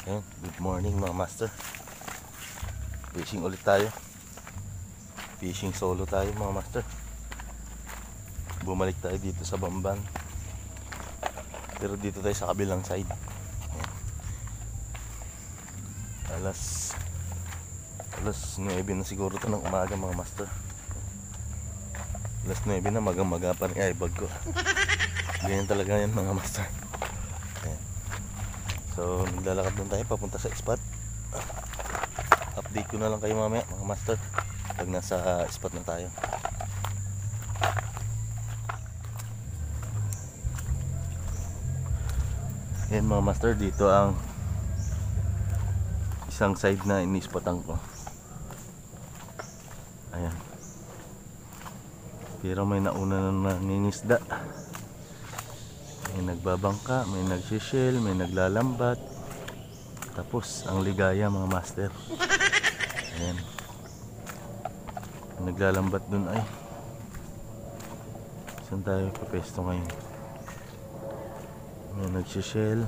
Ayan, good morning mga master. Fishing ulit tayo. Fishing solo tayo mga master. Bumalik tayo dito sa Bamban. Pero dito tayo sa kabilang side. Ayan. Alas 9 na siguro ito ng umaga mga master. Alas 9 na, magang-maga pa rin ay bag ko. Ganyan talaga yan mga master. Ayan. So naglalakad lang tayo papunta sa spot. Update ko na lang kayo mamaya mga master pag nasa spot na tayo. Ayan mga master, dito ang isang side na ini-spotan ko. Ayan. Pero may nauna na nangingisda. May nagbabangka, may nagsishell, may naglalambat. Tapos ang ligaya mga master. Ayan. Ang naglalambat dun ay saan tayo papesto ngayon? May nagsishell.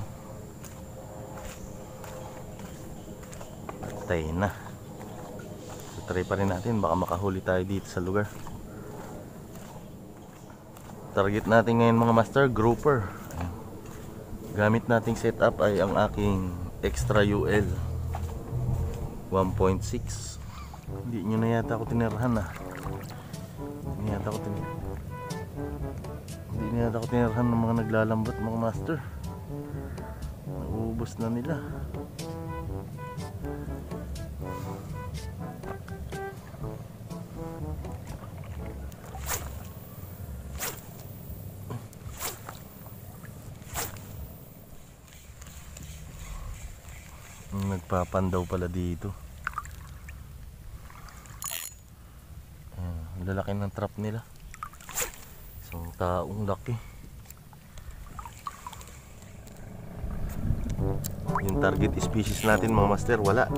Patay na. So, try pa rin natin, baka makahuli tayo dito sa lugar. Target natin ngayon mga master, grouper. Ayan. Gamit nating setup ay ang aking Extra UL 1.6. Hindi nyo na yata ako tinirahan ah. Hindi na yata ako tinirahan ng mga naglalambot mga master. Nauubos na nila. Nagpapandaw pala dito. Ang lalaki ng trap nila. Isang taong laki. Yung target species natin mga master, wala.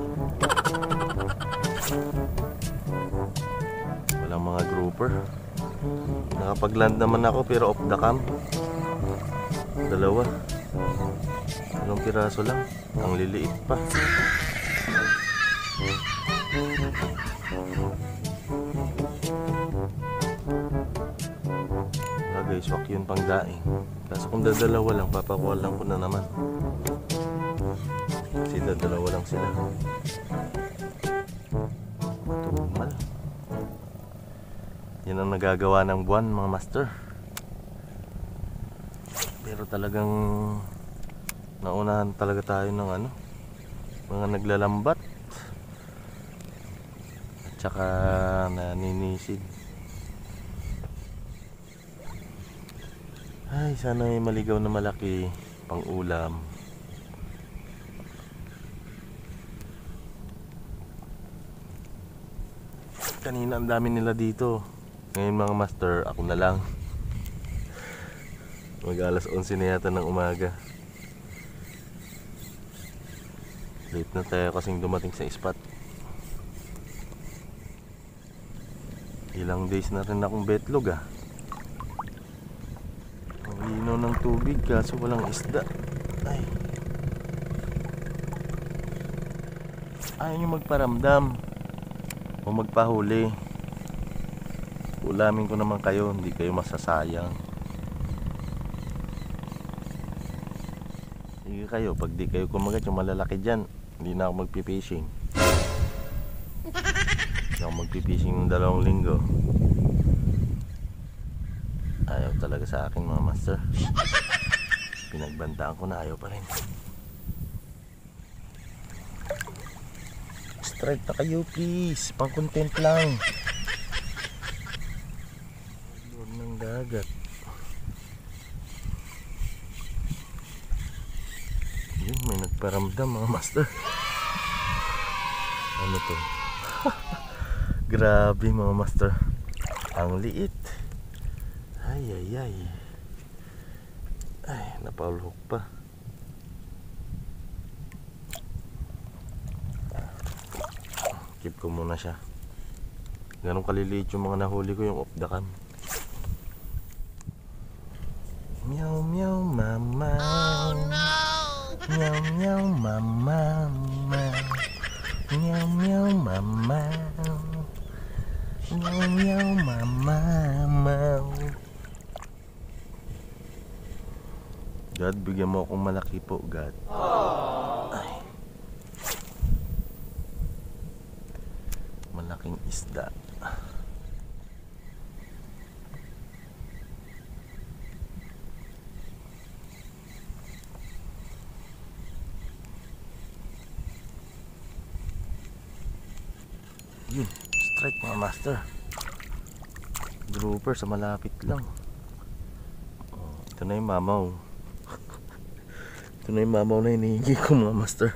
Walang mga grouper. Nakapag-land naman ako pero off the cam. Dalawa. Dalawang piraso lang. Ang liliit pa. Guys, wak yun pang daing. Kaso kung dadalawa lang, papakuha lang ko na naman. Kasi dadalawa lang sila. Matumal. Yan ang nagagawa ng buwan mga master. Pero talagang naunahan talaga tayo ng mga naglalambat at saka naninisid. Ay, sana may maligaw na malaki pang ulam. Kanina ang dami nila dito. Ngayon mga master, ako na lang. Mag alas 11 na yata ng umaga. Late na tayo kasing dumating sa spot. Ilang days na rin akong betlog ah. Ang linaw ng tubig kaso walang isda. Ay. Ayaw nyo magparamdam o magpahuli. Ulamin ko naman kayo, hindi kayo masasayang. Sige kayo, pag di kayo kumagat yung malalaki dyan, hindi na ako magpipishing. Hindi ako magpipishing ng 2 linggo. Ayaw talaga sa akin mga master. Pinagbantaan ko na, ayaw pa rin. Strike na kayo please, pang content lang. Lord ng dagat. Yun, may nagparamdam mga master. Ano to? Grabe mga master. Ang liit. Ay ay ay. Ay, napahulhok pa. Keep ko muna siya. Ganun kaliliit yung mga nahuli ko, yung off the cam. Meow meow mama. Oh no! Meow meow mama. Meow meow mama. Meow meow mama. God, bigyan mo akong malaki po, God. Ay. Malaking isda. Yun, strike mga master. Grouper sa malapit lang. Oh, ito na yung mamaw. Ito na yung mamaw na hinihingi ko mga master.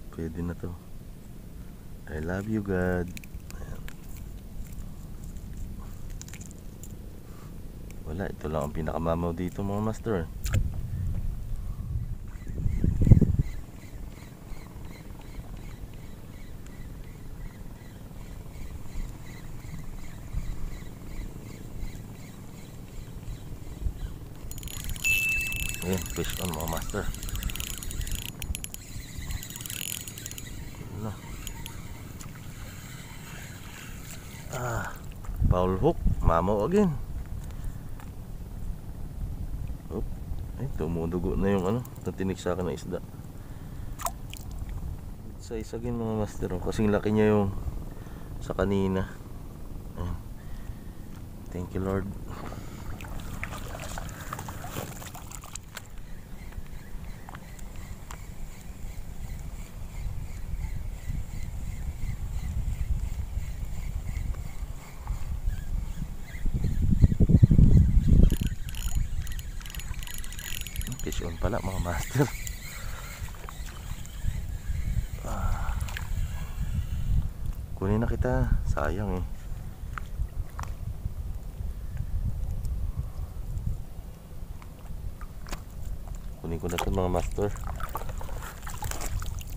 Pwede na to. I love you, God. Ayan. Wala, ito lang ang pinakamamaw dito mga master. Ayan, fish on mga master. Ano? Foul hook, mamaw again. Oop. Ay, tumudugo na yung ano, natinik sa akin na isda. Size again mga master, kasing laki niya yung sa kanina. Ayan. Thank you Lord. Fish on pala mga master. Kunin na kita, sayang eh. Kunin ko na ito mga master.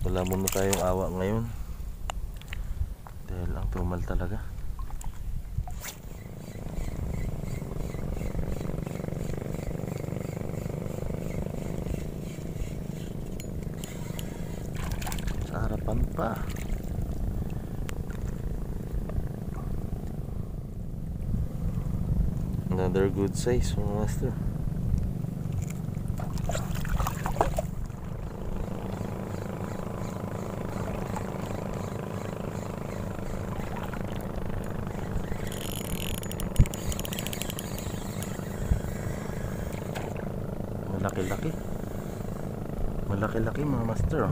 Wala muna tayong awa ngayon dahil ang tumal talaga. Harapan pa. Another good size mga master. Malaki-laki. Malaki-laki mga master.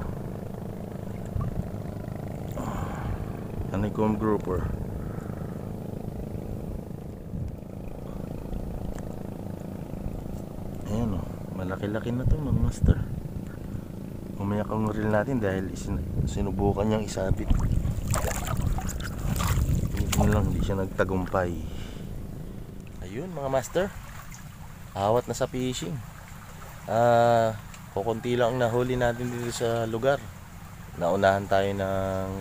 Honeycomb grouper. Ayan o, malaki-laki na to mga master. Umayak ang reel natin dahil sinubukan niyang isabit. Yun lang, hindi siya nagtagumpay. Ayun mga master, awat na sa fishing. Kukunti lang ang nahuli natin dito sa lugar. Naunahan tayo ng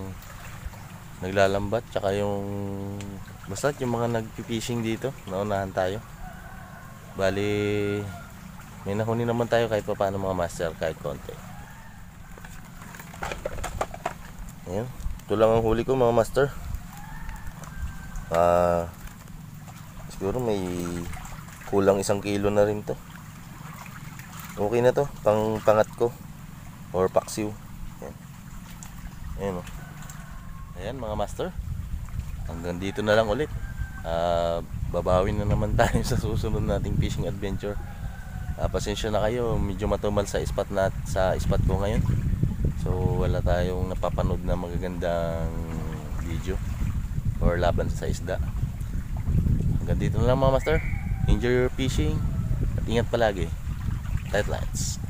naglalambat, tsaka yung basta yung mga nagpipishing dito, naunahan tayo. Bali may nahuni naman tayo kahit pa paano mga master, kahit konti. Ayan, ito lang ang huli ko mga master. Siguro may kulang 1 kilo na rin to. Okay na to, pangat ko or paksiw. Ayan. Ayan o. Ayan mga master, hanggang dito na lang ulit. Babawin na naman tayo sa susunod nating fishing adventure. Pasensya na kayo, medyo matumal sa spot ko ngayon. So wala tayong napapanood na magagandang video or laban sa isda. Hanggang dito na lang mga master. Enjoy your fishing at ingat palagi. Tight lines.